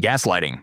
Gaslighting.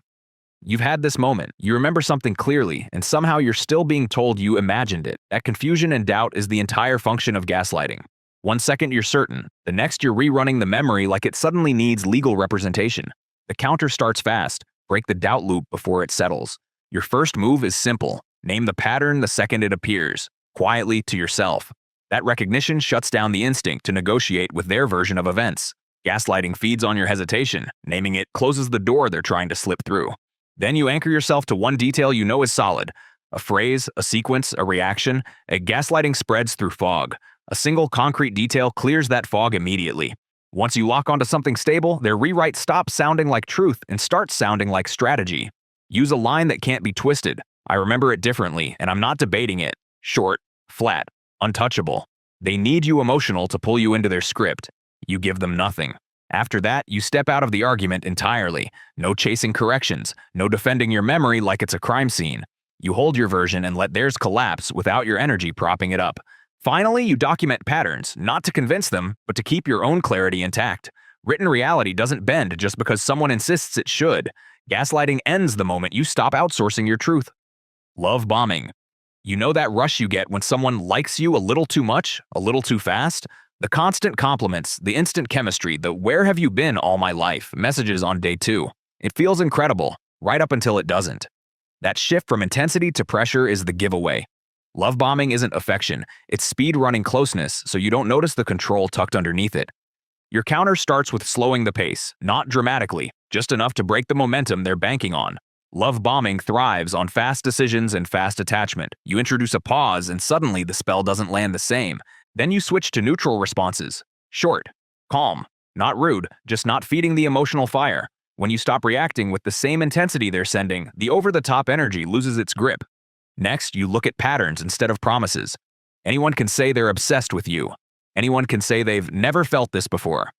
You've had this moment. You remember something clearly, and somehow you're still being told you imagined it. That confusion and doubt is the entire function of gaslighting. One second you're certain, the next you're rerunning the memory like it suddenly needs legal representation. The counter starts fast. Break the doubt loop before it settles. Your first move is simple. Name the pattern the second it appears, quietly to yourself. That recognition shuts down the instinct to negotiate with their version of events. Gaslighting feeds on your hesitation. Naming it closes the door they're trying to slip through. Then you anchor yourself to one detail you know is solid. A phrase, a sequence, a reaction. A gaslighting spreads through fog. A single concrete detail clears that fog immediately. Once you lock onto something stable, their rewrite stops sounding like truth and starts sounding like strategy. Use a line that can't be twisted. I remember it differently, and I'm not debating it. Short, flat, untouchable. They need you emotional to pull you into their script. You give them nothing. After that, you step out of the argument entirely. No chasing corrections, no defending your memory like it's a crime scene. You hold your version and let theirs collapse without your energy propping it up. Finally, you document patterns, not to convince them, but to keep your own clarity intact. Written reality doesn't bend just because someone insists it should. Gaslighting ends the moment you stop outsourcing your truth. Love bombing. You know that rush you get when someone likes you a little too much, a little too fast? The constant compliments, the instant chemistry, the "where have you been all my life" messages on day 2. It feels incredible, right up until it doesn't. That shift from intensity to pressure is the giveaway. Love bombing isn't affection, it's speed-running closeness so you don't notice the control tucked underneath it. Your counter starts with slowing the pace, not dramatically, just enough to break the momentum they're banking on. Love bombing thrives on fast decisions and fast attachment. You introduce a pause and suddenly the spell doesn't land the same. Then you switch to neutral responses. Short, calm, not rude, just not feeding the emotional fire. When you stop reacting with the same intensity they're sending, the over-the-top energy loses its grip. Next, you look at patterns instead of promises. Anyone can say they're obsessed with you. Anyone can say they've never felt this before.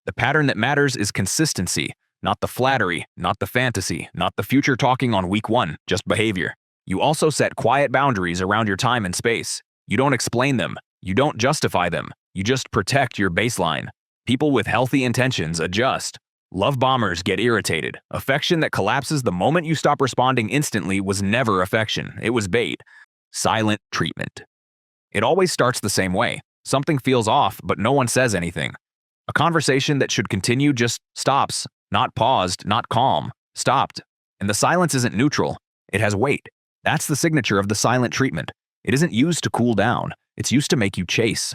The pattern that matters is consistency, not the flattery, not the fantasy, not the future talking on week 1, just behavior. You also set quiet boundaries around your time and space. You don't explain them. You don't justify them. You just protect your baseline. People with healthy intentions adjust. Love bombers get irritated. Affection that collapses the moment you stop responding instantly was never affection. It was bait. Silent treatment. It always starts the same way. Something feels off, but no one says anything. A conversation that should continue just stops. Not paused, not calm. Stopped. And the silence isn't neutral. It has weight. That's the signature of the silent treatment. It isn't used to cool down. It's used to make you chase.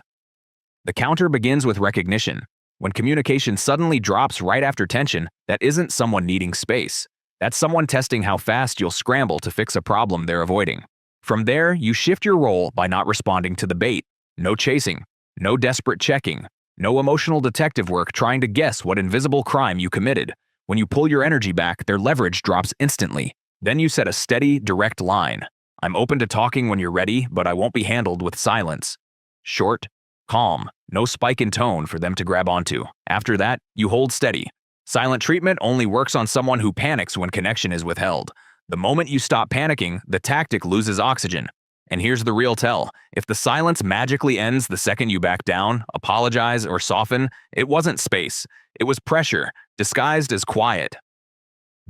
The counter begins with recognition. When communication suddenly drops right after tension, that isn't someone needing space. That's someone testing how fast you'll scramble to fix a problem they're avoiding. From there, you shift your role by not responding to the bait. No chasing. No desperate checking. No emotional detective work trying to guess what invisible crime you committed. When you pull your energy back, their leverage drops instantly. Then you set a steady, direct line. I'm open to talking when you're ready, but I won't be handled with silence. Short, calm, no spike in tone for them to grab onto. After that, you hold steady. Silent treatment only works on someone who panics when connection is withheld. The moment you stop panicking, the tactic loses oxygen. And here's the real tell. If the silence magically ends the second you back down, apologize, or soften, it wasn't space. It was pressure, disguised as quiet.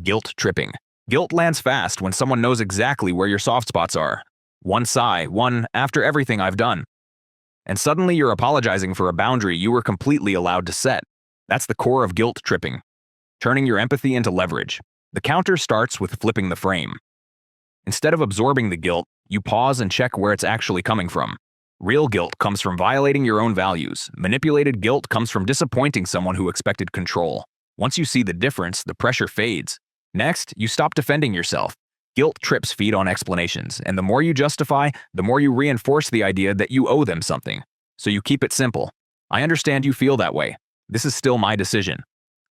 Guilt tripping. Guilt lands fast when someone knows exactly where your soft spots are. One sigh, one "after everything I've done." And suddenly you're apologizing for a boundary you were completely allowed to set. That's the core of guilt tripping. Turning your empathy into leverage. The counter starts with flipping the frame. Instead of absorbing the guilt, you pause and check where it's actually coming from. Real guilt comes from violating your own values. Manipulated guilt comes from disappointing someone who expected control. Once you see the difference, the pressure fades. Next, you stop defending yourself. Guilt trips feed on explanations, and the more you justify, the more you reinforce the idea that you owe them something. So you keep it simple. I understand you feel that way. This is still my decision.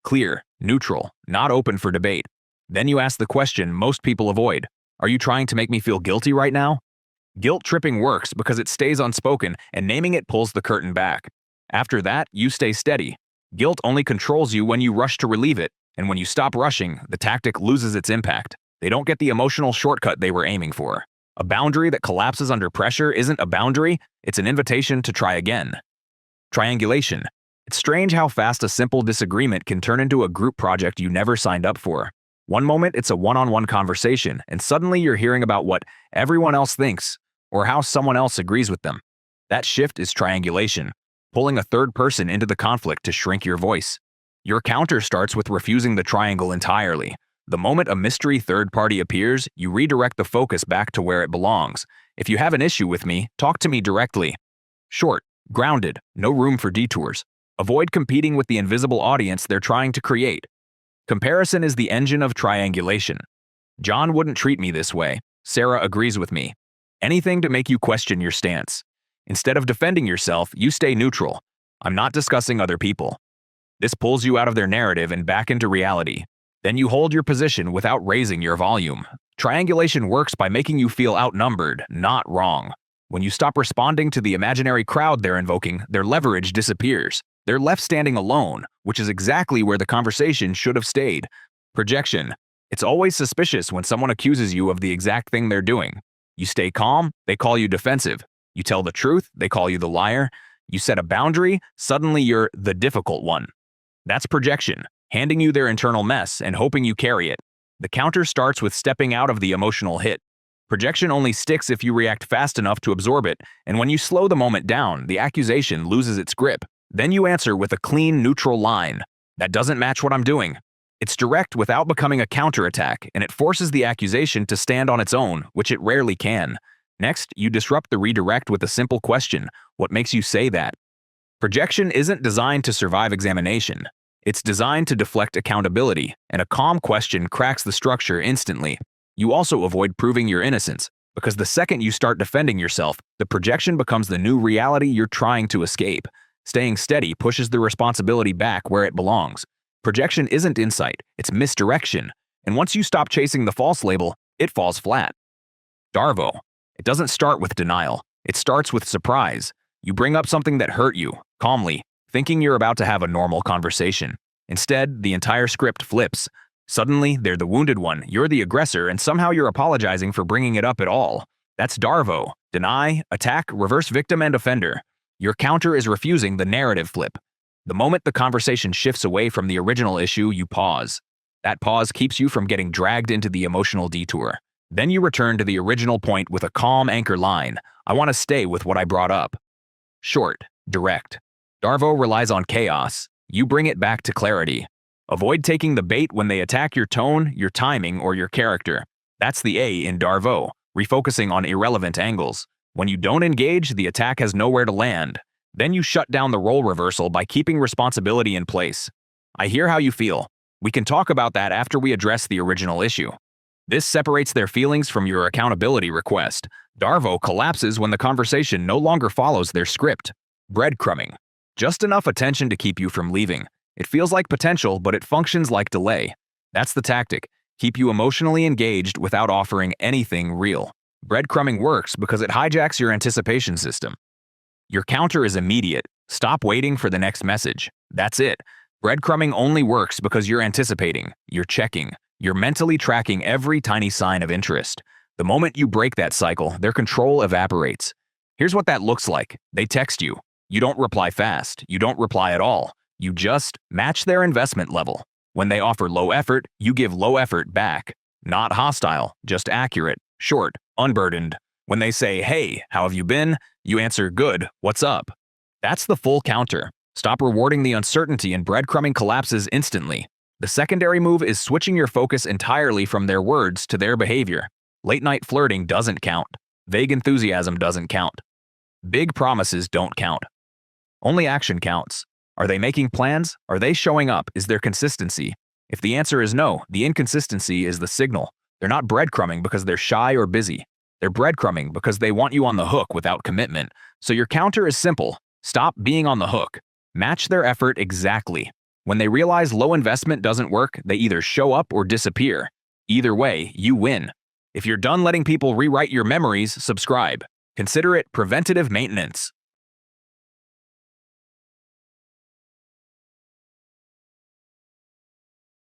Clear, neutral, not open for debate. Then you ask the question most people avoid. Are you trying to make me feel guilty right now? Guilt tripping works because it stays unspoken, and naming it pulls the curtain back. After that, you stay steady. Guilt only controls you when you rush to relieve it, and when you stop rushing, the tactic loses its impact. They don't get the emotional shortcut they were aiming for. A boundary that collapses under pressure isn't a boundary, it's an invitation to try again. Triangulation. It's strange how fast a simple disagreement can turn into a group project you never signed up for. One moment it's a one-on-one conversation, and suddenly you're hearing about what everyone else thinks or how someone else agrees with them. That shift is triangulation, pulling a third person into the conflict to shrink your voice. Your counter starts with refusing the triangle entirely. The moment a mystery third party appears, you redirect the focus back to where it belongs. If you have an issue with me, talk to me directly. Short, grounded, no room for detours. Avoid competing with the invisible audience they're trying to create. Comparison is the engine of triangulation. John wouldn't treat me this way. Sarah agrees with me. Anything to make you question your stance. Instead of defending yourself, you stay neutral. I'm not discussing other people. This pulls you out of their narrative and back into reality. Then you hold your position without raising your volume. Triangulation works by making you feel outnumbered, not wrong. When you stop responding to the imaginary crowd they're invoking, their leverage disappears. They're left standing alone, which is exactly where the conversation should have stayed. Projection. It's always suspicious when someone accuses you of the exact thing they're doing. You stay calm, they call you defensive. You tell the truth, they call you the liar. You set a boundary, suddenly you're the difficult one. That's projection, handing you their internal mess and hoping you carry it. The counter starts with stepping out of the emotional hit. Projection only sticks if you react fast enough to absorb it, and when you slow the moment down, the accusation loses its grip. Then you answer with a clean, neutral line. That doesn't match what I'm doing. It's direct without becoming a counterattack, and it forces the accusation to stand on its own, which it rarely can. Next, you disrupt the redirect with a simple question. What makes you say that? Projection isn't designed to survive examination. It's designed to deflect accountability, and a calm question cracks the structure instantly. You also avoid proving your innocence, because the second you start defending yourself, the projection becomes the new reality you're trying to escape. Staying steady pushes the responsibility back where it belongs. Projection isn't insight, it's misdirection. And once you stop chasing the false label, it falls flat. DARVO. It doesn't start with denial. It starts with surprise. You bring up something that hurt you, calmly, thinking you're about to have a normal conversation. Instead, the entire script flips. Suddenly, they're the wounded one, you're the aggressor, and somehow you're apologizing for bringing it up at all. That's DARVO. Deny, attack, reverse victim, and offender. Your counter is refusing the narrative flip. The moment the conversation shifts away from the original issue, you pause. That pause keeps you from getting dragged into the emotional detour. Then you return to the original point with a calm anchor line. I want to stay with what I brought up. Short, direct. DARVO relies on chaos. You bring it back to clarity. Avoid taking the bait when they attack your tone, your timing, or your character. That's the A in DARVO, refocusing on irrelevant angles. When you don't engage, the attack has nowhere to land. Then you shut down the role reversal by keeping responsibility in place. I hear how you feel. We can talk about that after we address the original issue. This separates their feelings from your accountability request. DARVO collapses when the conversation no longer follows their script. Breadcrumbing. Just enough attention to keep you from leaving. It feels like potential, but it functions like delay. That's the tactic. Keep you emotionally engaged without offering anything real. Breadcrumbing works because it hijacks your anticipation system. Your counter is immediate. Stop waiting for the next message. That's it. Breadcrumbing only works because you're anticipating, you're checking, you're mentally tracking every tiny sign of interest. The moment you break that cycle, their control evaporates. Here's what that looks like. They text you. You don't reply fast. You don't reply at all. You just match their investment level. When they offer low effort, you give low effort back. Not hostile, just accurate, short, unburdened. When they say, hey, how have you been? You answer, good, what's up? That's the full counter. Stop rewarding the uncertainty and breadcrumbing collapses instantly. The secondary move is switching your focus entirely from their words to their behavior. Late-night flirting doesn't count. Vague enthusiasm doesn't count. Big promises don't count. Only action counts. Are they making plans? Are they showing up? Is there consistency? If the answer is no, the inconsistency is the signal. They're not breadcrumbing because they're shy or busy. They're breadcrumbing because they want you on the hook without commitment. So your counter is simple. Stop being on the hook. Match their effort exactly. When they realize low investment doesn't work, they either show up or disappear. Either way, you win. If you're done letting people rewrite your memories, subscribe. Consider it preventative maintenance.